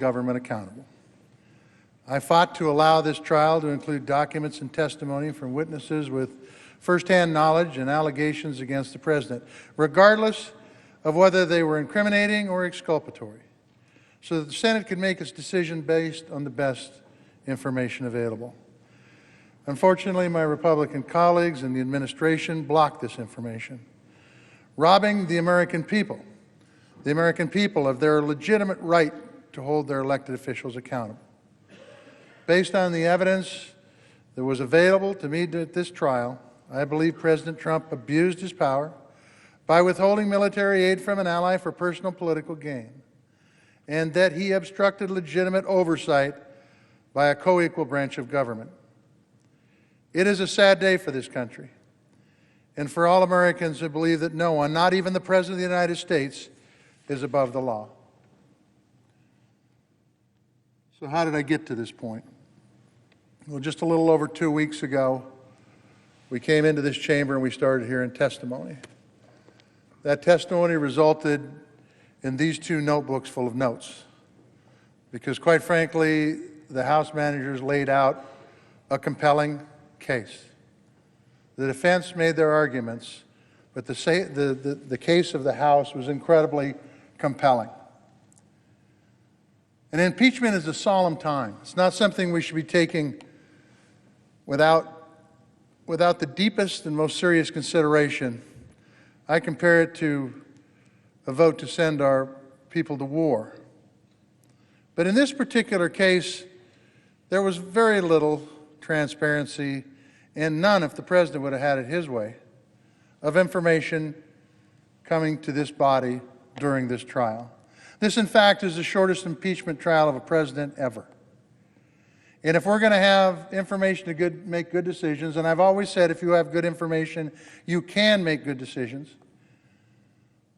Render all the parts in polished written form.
government accountable. I fought to allow this trial to include documents and testimony from witnesses with firsthand knowledge and allegations against the President, regardless of whether they were incriminating or exculpatory, so that the Senate could make its decision based on the best information available. Unfortunately, my Republican colleagues and the administration blocked this information, robbing the American people of their legitimate right to hold their elected officials accountable. Based on the evidence that was available to me at this trial, I believe President Trump abused his power by withholding military aid from an ally for personal political gain, and that he obstructed legitimate oversight by a co-equal branch of government. It is a sad day for this country and for all Americans who believe that no one, not even the President of the United States, is above the law. So how did I get to this point? Well, just a little over 2 weeks ago, we came into this chamber and we started hearing testimony. That testimony resulted in these 2 notebooks full of notes, because quite frankly, the House managers laid out a compelling case. The defense made their arguments, but the case of the House was incredibly compelling. And impeachment is a solemn time. It's not something we should be taking without the deepest and most serious consideration. I compare it to a vote to send our people to war. But in this particular case, there was very little transparency, and none, if the President would have had it his way, of information coming to this body during this trial. This, in fact, is the shortest impeachment trial of a president ever. And if we're going to have information to make good decisions, and I've always said if you have good information, you can make good decisions,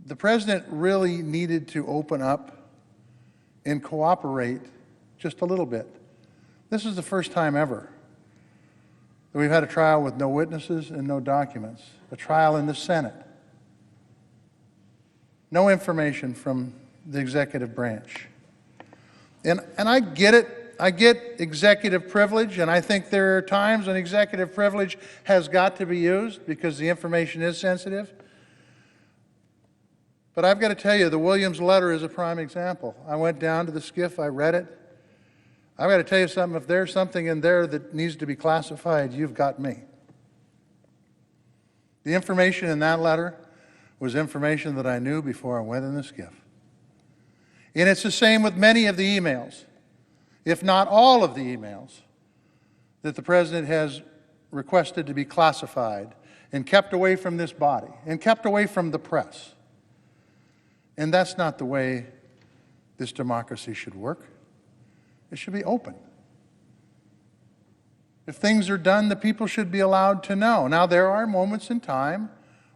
the President really needed to open up and cooperate just a little bit. This is the first time ever that we've had a trial with no witnesses and no documents, a trial in the Senate. No information from the executive branch. And I get it. I get executive privilege, and I think there are times when executive privilege has got to be used because the information is sensitive. But I've got to tell you, the Williams letter is a prime example. I went down to the SCIF, I read it. I've got to tell you something, if there's something in there that needs to be classified, you've got me. The information in that letter was information that I knew before I went in the SCIF. And it's the same with many of the emails, if not all of the emails, that the President has requested to be classified and kept away from this body and kept away from the press. And that's not the way this democracy should work. It should be open. If things are done, the people should be allowed to know. Now, there are moments in time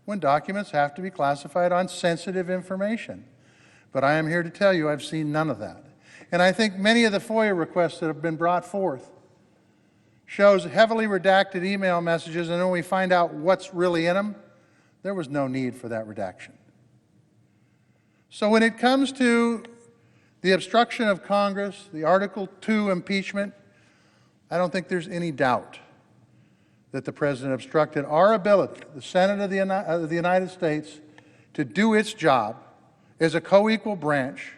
when documents have to be classified on sensitive information. But I am here to tell you I've seen none of that. And I think many of the FOIA requests that have been brought forth shows heavily redacted email messages, and when we find out what's really in them, there was no need for that redaction. So when it comes to the obstruction of Congress, the Article 2 impeachment, I don't think there's any doubt that the President obstructed our ability, the Senate of the United States, to do its job as a co-equal branch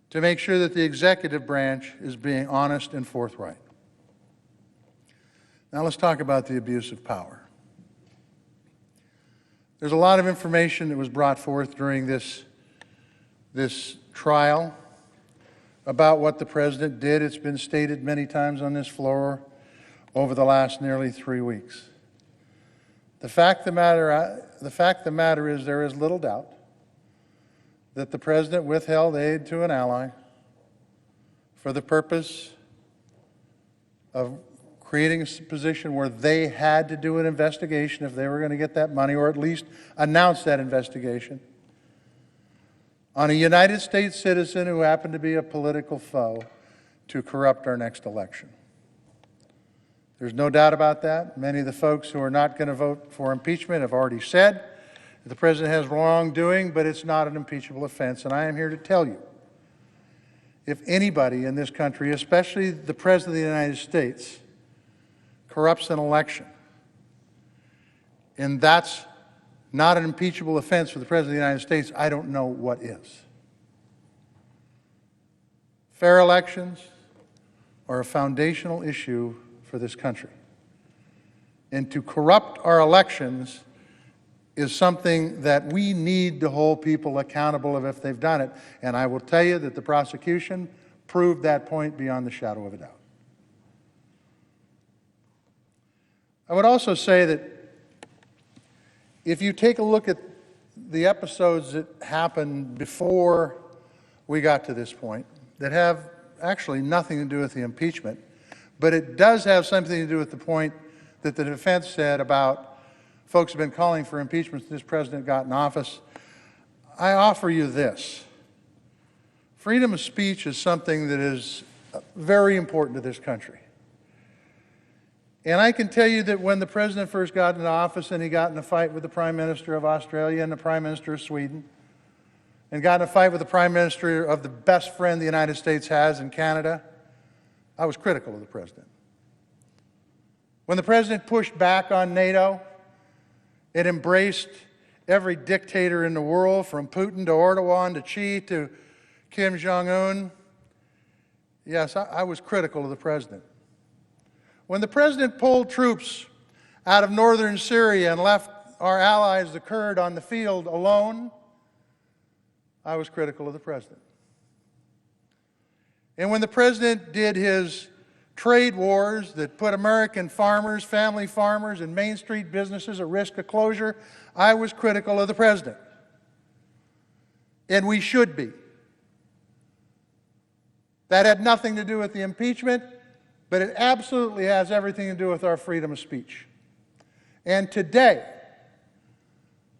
to make sure that the executive branch is being honest and forthright. Now let's talk about the abuse of power. There's a lot of information that was brought forth during this trial about what the President did. It's been stated many times on this floor over the last nearly 3 weeks. The fact of the matter is there is little doubt that the President withheld aid to an ally for the purpose of creating a position where they had to do an investigation if they were going to get that money, or at least announce that investigation, on a United States citizen who happened to be a political foe to corrupt our next election. There's no doubt about that. Many of the folks who are not going to vote for impeachment have already said that the President has wrongdoing, but it's not an impeachable offense. And I am here to tell you, if anybody in this country, especially the President of the United States, corrupts an election, and that's not an impeachable offense for the President of the United States, I don't know what is. Fair elections are a foundational issue for this country. And to corrupt our elections is something that we need to hold people accountable of if they've done it. And I will tell you that the prosecution proved that point beyond the shadow of a doubt. I would also say that if you take a look at the episodes that happened before we got to this point, that have actually nothing to do with the impeachment, but it does have something to do with the point that the defense said about folks have been calling for impeachment since this president got in office. I offer you this. Freedom of speech is something that is very important to this country. And I can tell you that when the president first got into office and he got in a fight with the Prime Minister of Australia and the Prime Minister of Sweden, and got in a fight with the Prime Minister of the best friend the United States has in Canada, I was critical of the president. When the president pushed back on NATO, it embraced every dictator in the world, from Putin to Erdogan to Xi to Kim Jong-un. Yes, I was critical of the president. When the president pulled troops out of northern Syria and left our allies, the Kurds, on the field alone, I was critical of the president. And when the president did his trade wars that put American farmers, family farmers, and Main Street businesses at risk of closure, I was critical of the president. And we should be. That had nothing to do with the impeachment, but it absolutely has everything to do with our freedom of speech. And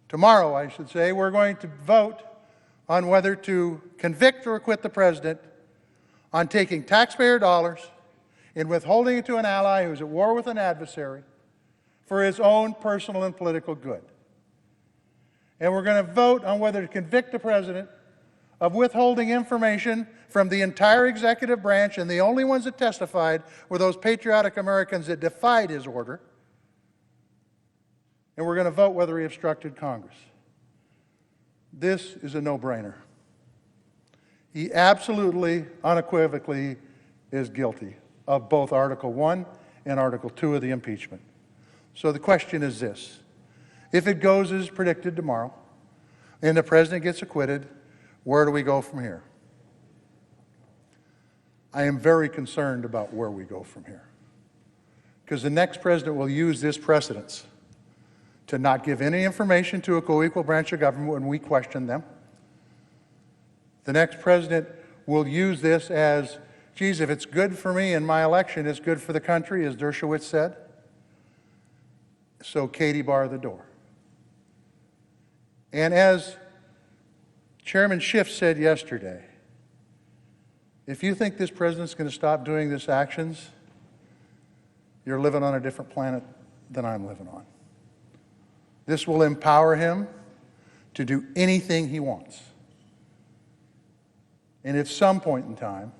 tomorrow I should say, we're going to vote on whether to convict or acquit the president on taking taxpayer dollars and withholding it to an ally who's at war with an adversary for his own personal and political good. And we're going to vote on whether to convict the president of withholding information from the entire executive branch, and the only ones that testified were those patriotic Americans that defied his order. And we're going to vote whether he obstructed Congress. This is a no-brainer. He absolutely, unequivocally is guilty of both Article 1 and Article 2 of the impeachment. So the question is this. If it goes as predicted tomorrow, and the president gets acquitted, where do we go from here? I am very concerned about where we go from here, because the next president will use this precedence to not give any information to a co-equal branch of government when we question them. The next president will use this as, geez, if it's good for me in my election, it's good for the country, as Dershowitz said. So Katie, bar the door. And as Chairman Schiff said yesterday, if you think this president's going to stop doing these actions, you're living on a different planet than I'm living on. This will empower him to do anything he wants. And at some point in time,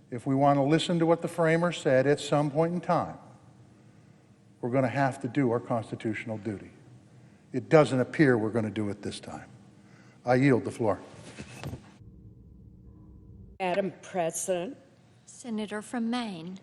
if we want to listen to what the framers said, at some point in time, we're going to have to do our constitutional duty. It doesn't appear we're going to do it this time. I yield the floor. Madam President. Senator from Maine.